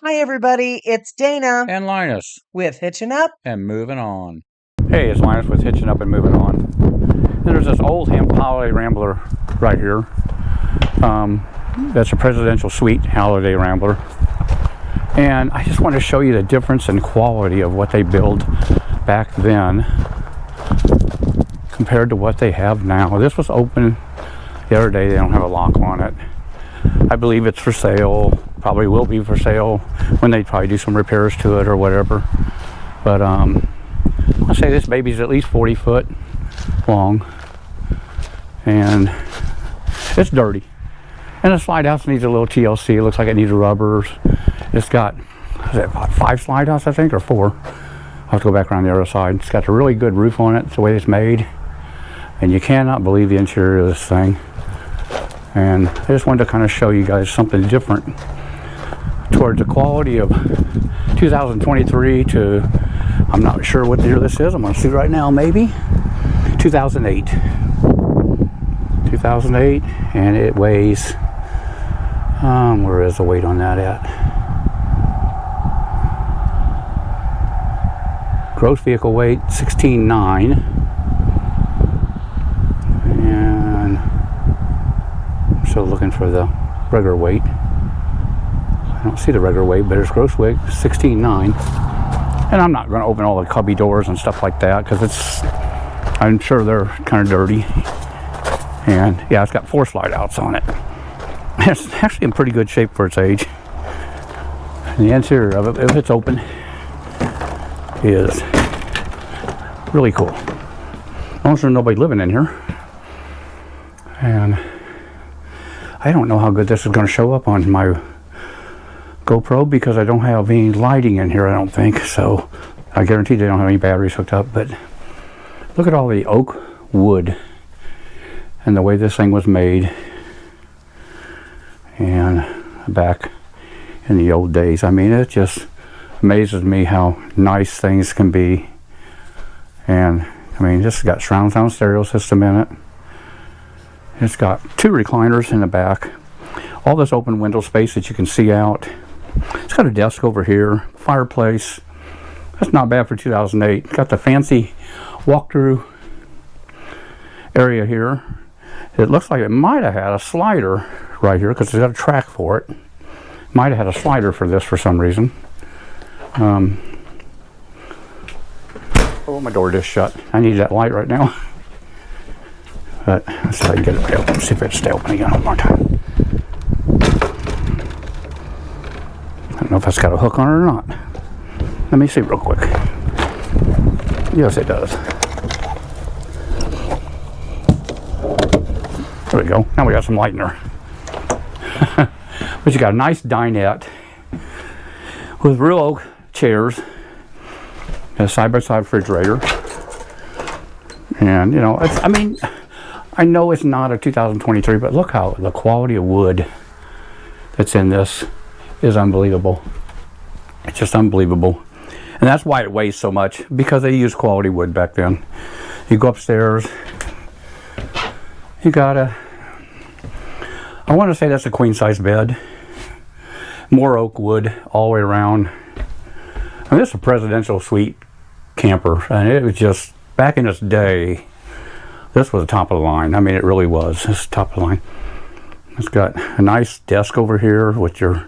Hi everybody, it's Dana and Linus with Hitchin' Up and Moving On. Hey, it's Linus with Hitchin' Up and Moving On. And there's this old Holiday Rambler right here. That's a Presidential Suite Holiday Rambler. And I just want to show you the difference in quality of what they built back then compared to what they have now. This was open the other day. They don't have a lock on it. I believe it's for sale. Probably will be for sale when they probably do some repairs to it or whatever. But I'll say this baby's at least 40 foot long, and it's dirty. And the slide house needs a little TLC. It looks like it needs rubbers. It's got, is it 5 slide house, I think, or 4? I'll have to go back around the other side. It's got a really good roof on it. It's the way it's made, and you cannot believe the interior of this thing. And I just wanted to kind of show you guys something different towards the quality of 2023 to, I'm not sure what year this is. I'm going to see right now, maybe 2008. 2008, and it weighs, where is the weight on that at? Gross vehicle weight 16.9, and I'm still looking for the regular weight. I don't see the regular weight, but it's gross weight 16.9. And I'm not going to open all the cubby doors and stuff like that because I'm sure they're kind of dirty. And yeah, it's got 4 slide outs on it. It's actually in pretty good shape for its age. And the interior of it, if it's open, is really cool. As long as there's nobody living in here. And I don't know how good this is going to show up on my GoPro because I don't have any lighting in here, I don't think. So I guarantee they don't have any batteries hooked up. But look at all the oak wood and the way this thing was made, and back in the old days. I mean, it just amazes me how nice things can be. And I mean, this has got surround sound stereo system in it. It's got 2 recliners in the back. All this open window space that you can see out. It's got a desk over here, fireplace. That's not bad for 2008. Got the fancy walk-through area here. It looks like it might have had a slider right here because it's got a track for it. Might have had a slider for this for some reason. Oh, my door just shut. I need that light right now. But let's see if I can get it open. See if it'll stay open again one more time. I don't know if it's got a hook on it or not. Let me see real quick. Yes, it does. There we go. Now we got some light in there. But you got a nice dinette with real oak chairs, a side-by-side refrigerator, and you know, I mean, I know it's not a 2023, but look how the quality of wood that's in this is unbelievable. It's just unbelievable. And that's why it weighs so much, because they used quality wood back then. You go upstairs, you got I want to say that's a queen size bed. More oak wood all the way around. I mean, this is a Presidential Suite camper, and it was just, back in its day, this was the top of the line. I mean, it really was. This is top of the line. It's got a nice desk over here with your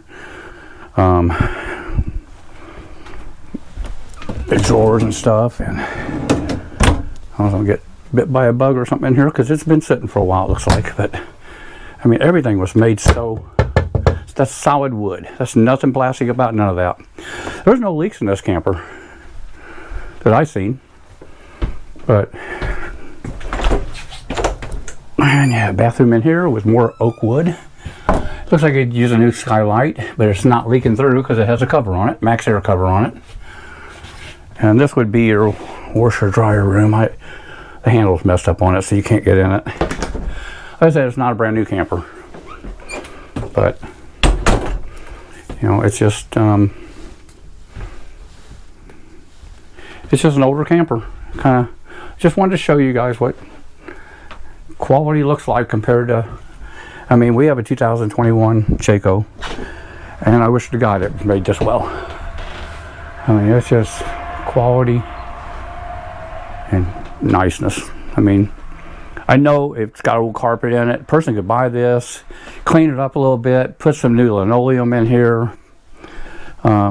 drawers and stuff. And I was gonna get bit by a bug or something in here because it's been sitting for a while, it looks like. But I mean, everything was made so, that's solid wood. That's nothing plastic about none of that. There's no leaks in this camper that I've seen. But, and yeah, bathroom in here with more oak wood. Looks like it'd use a new skylight, but it's not leaking through because it has a cover on it, max air cover on it. And this would be your washer dryer room. The handle's messed up on it, so you can't get in it. Like I said, it's not a brand new camper, but you know, it's just an older camper. Kind of just wanted to show you guys what quality looks like compared to, I mean, we have a 2021 Chaco, And I wish to God it was made this well. I mean, it's just quality and niceness. I mean, I know it's got old carpet in it. A person could buy this, clean it up a little bit, put some new linoleum in here,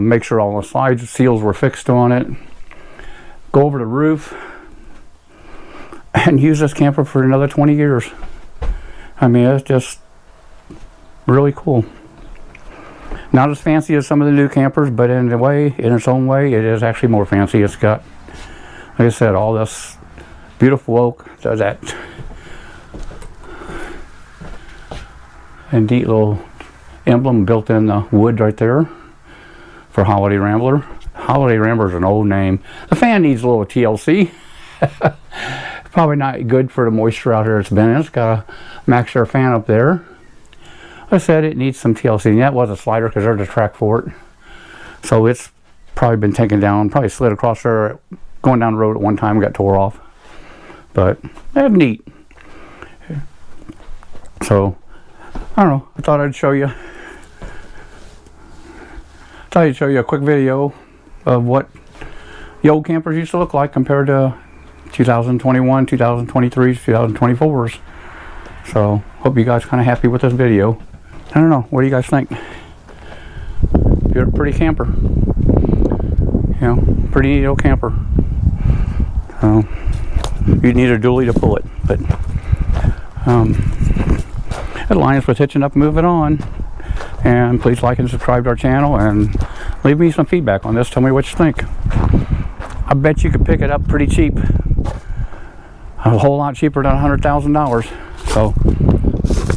make sure all the slide seals were fixed on it, go over the roof, and use this camper for another 20 years. I mean, it's just really cool. Not as fancy as some of the new campers, but in its own way, it is actually more fancy. It's got, like I said, all this beautiful oak, that and neat little emblem built in the wood right there for Holiday Rambler. Holiday Rambler is an old name. The fan needs a little TLC. Probably not good for the moisture out here it's been in. It's got a max air fan up there. Like I said, it needs some TLC. And that was a slider because there's a track for it. So it's probably been taken down, probably slid across there going down the road at one time, got tore off. But that's neat. So I don't know, I thought I'd show you a quick video of what the old campers used to look like compared to 2021, 2023, 2024s. So hope you guys kind of happy with this video. I don't know, what do you guys think? You're a pretty camper, you know, pretty neat old camper. You'd need a dually to pull it, but that line is with hitching up and moving on. And please like and subscribe to our channel and leave me some feedback on this. Tell me what you think. I bet you could pick it up pretty cheap, a whole lot cheaper than $100,000. So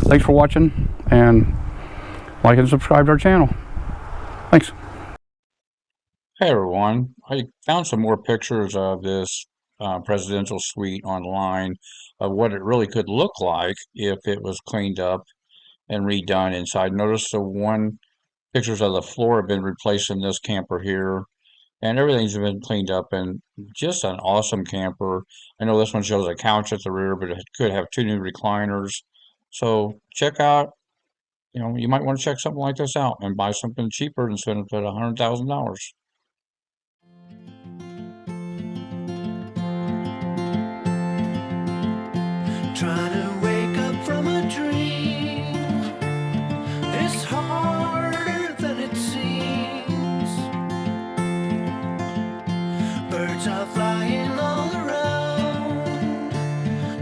thanks for watching, and like and subscribe to our channel. Thanks. Hey everyone, I found some more pictures of this presidential suite online of what it really could look like if it was cleaned up and redone inside. Notice the one pictures of the floor have been replaced in this camper here, and everything's been cleaned up, and just an awesome camper. I know this one shows a couch at the rear, but it could have 2 new recliners. So check out, you know, you might want to check something like this out and buy something cheaper than spending $100,000. Trying to wake up from a dream is harder than it seems. Birds are flying all around,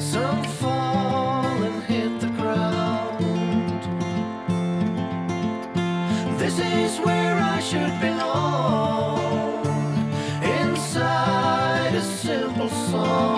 some fall and hit the ground. This is where I should belong, inside a simple song.